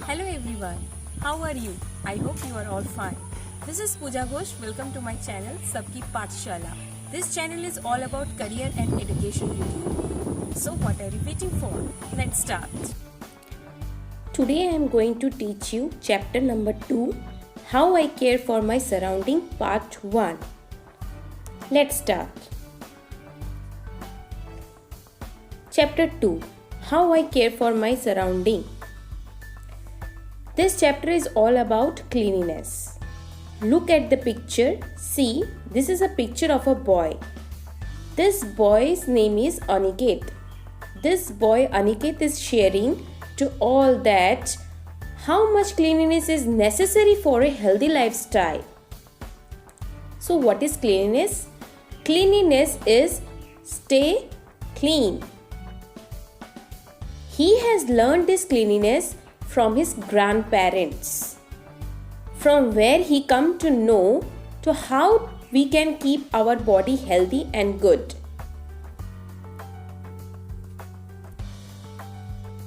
Hello everyone, how are you? I hope you are all fine. This is Pooja Ghosh. Welcome to my channel Sabki Pathshala. This channel is all about career and education with you. So what are you waiting for? Let's start. Today I am going to teach you chapter number 2, How I Care for My Surrounding, part 1. Let's start. Chapter 2, How I Care for My Surrounding. This chapter is all about cleanliness. Look at the picture. See, this is a picture of a boy. This boy's name is Aniket. This boy Aniket is sharing to all that how much cleanliness is necessary for a healthy lifestyle. So what is cleanliness? Cleanliness is stay clean. He has learned this cleanliness from his grandparents, from where he come to know to how we can keep our body healthy and good.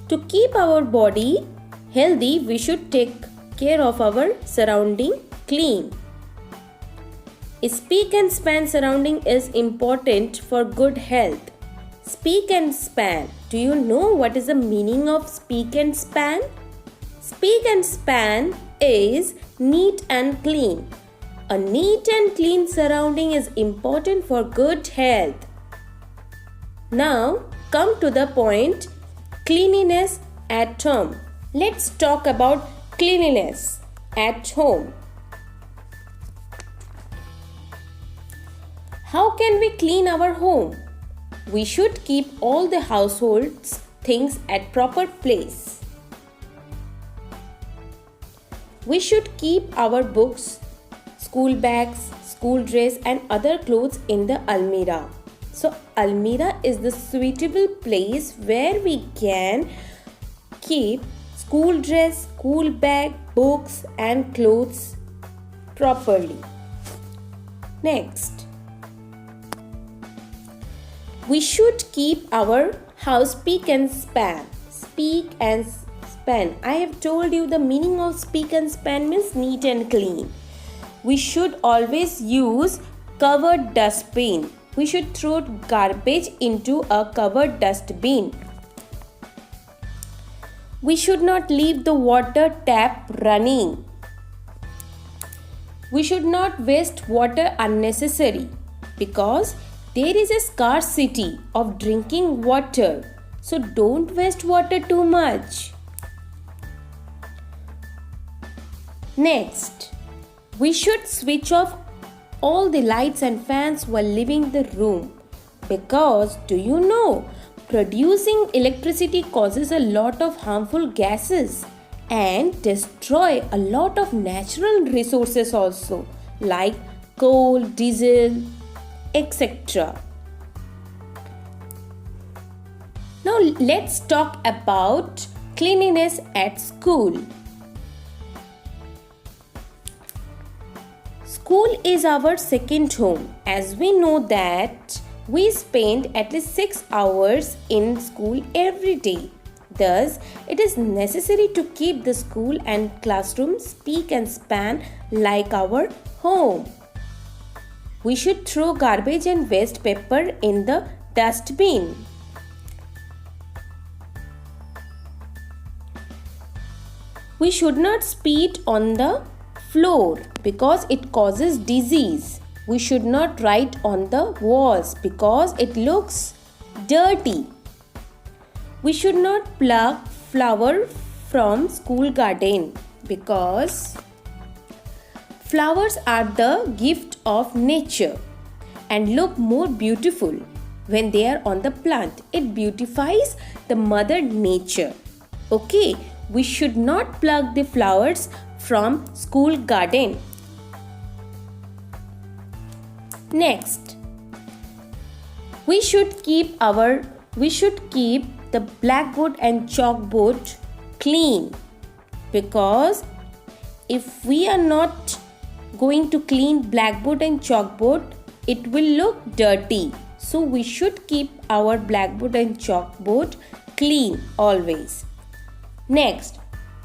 To keep our body healthy, we should take care of our surrounding clean. A spick and span surrounding is important for good health. Spick and span. Do you know what is the meaning of spick and span? Spick and span is neat and clean. A neat and clean surrounding is important for good health. Now, come to the point, cleanliness at home. Let's talk about cleanliness at home. How can we clean our home? We should keep all the household's things at proper place. We should keep our books, school bags, school dress and other clothes in the almirah. So almirah is the suitable place where we can keep school dress, school bag, books and clothes properly. Next, we should keep our house spick and span. Spick and span. I have told you the meaning of spick and span means neat and clean. We should always use covered dustbin. We should throw garbage into a covered dustbin. We should not leave the water tap running. We should not waste water unnecessary because there is a scarcity of drinking water. So don't waste water too much. Next, we should switch off all the lights and fans while leaving the room because do you know, producing electricity causes a lot of harmful gases and destroy a lot of natural resources also like coal, diesel, etc. Now let's talk about cleanliness at school. School is our second home, as we know that we spend at least 6 hours in school every day. Thus, it is necessary to keep the school and classroom spick and span like our home. We should throw garbage and waste paper in the dustbin. We should not spit on the floor because it causes disease. We should not write on the walls because it looks dirty. We should not pluck flower from school garden because flowers are the gift of nature and look more beautiful when they are on the plant. It beautifies the mother nature. Okay, we should not pluck the flowers from school garden. Next, we should keep the blackboard and chalkboard clean because if we are not going to clean blackboard and chalkboard, it will look dirty. So we should keep our blackboard and chalkboard clean always. Next,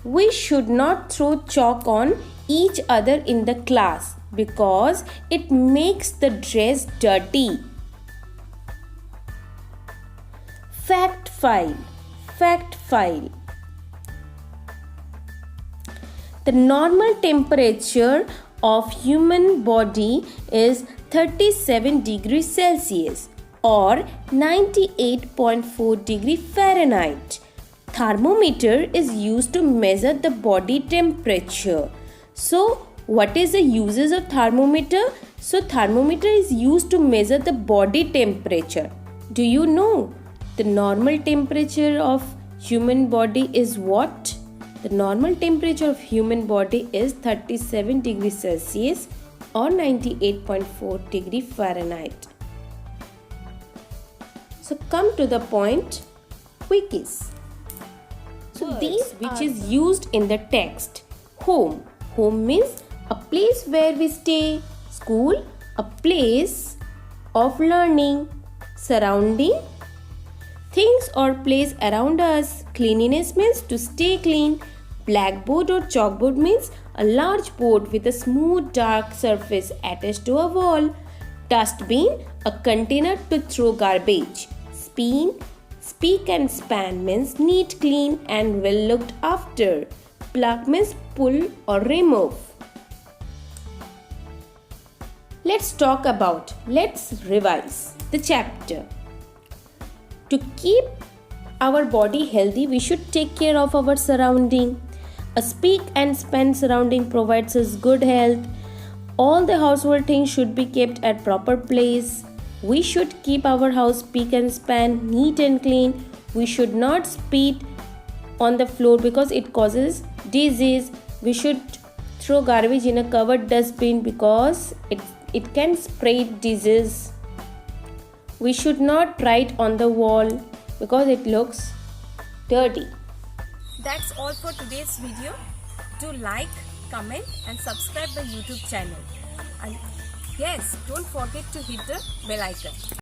We should not throw chalk on each other in the class because it makes the dress dirty. Fact file. Fact file. The normal temperature of human body is 37 degrees Celsius or 98.4 degree Fahrenheit. Thermometer is used to measure the body temperature. So, what is the uses of thermometer? So, thermometer is used to measure the body temperature. Do you know the normal temperature of human body is what? The normal temperature of human body is 37 degrees Celsius or 98.4 degree Fahrenheit. So come to the point, quickies. So these which is used in the text. Home. Home means a place where we stay. School, a place of learning. Surrounding, things or place around us. Cleanliness means to stay clean. Blackboard or chalkboard means a large board with a smooth dark surface attached to a wall. Dustbin, a container to throw garbage. Speak and span means neat, clean and well looked after. Plug means pull or remove. Let's revise the chapter. To keep our body healthy, we should take care of our surrounding. A speak and span surrounding provides us good health. All the household things should be kept at proper place. We should keep our house speak and span neat and clean. We should not spit on the floor because it causes disease. We should throw garbage in a covered dustbin because it can spread disease. We should not write on the wall because it looks dirty. That's all for today's video. Do like, comment and subscribe the YouTube channel. And yes, don't forget to hit the bell icon.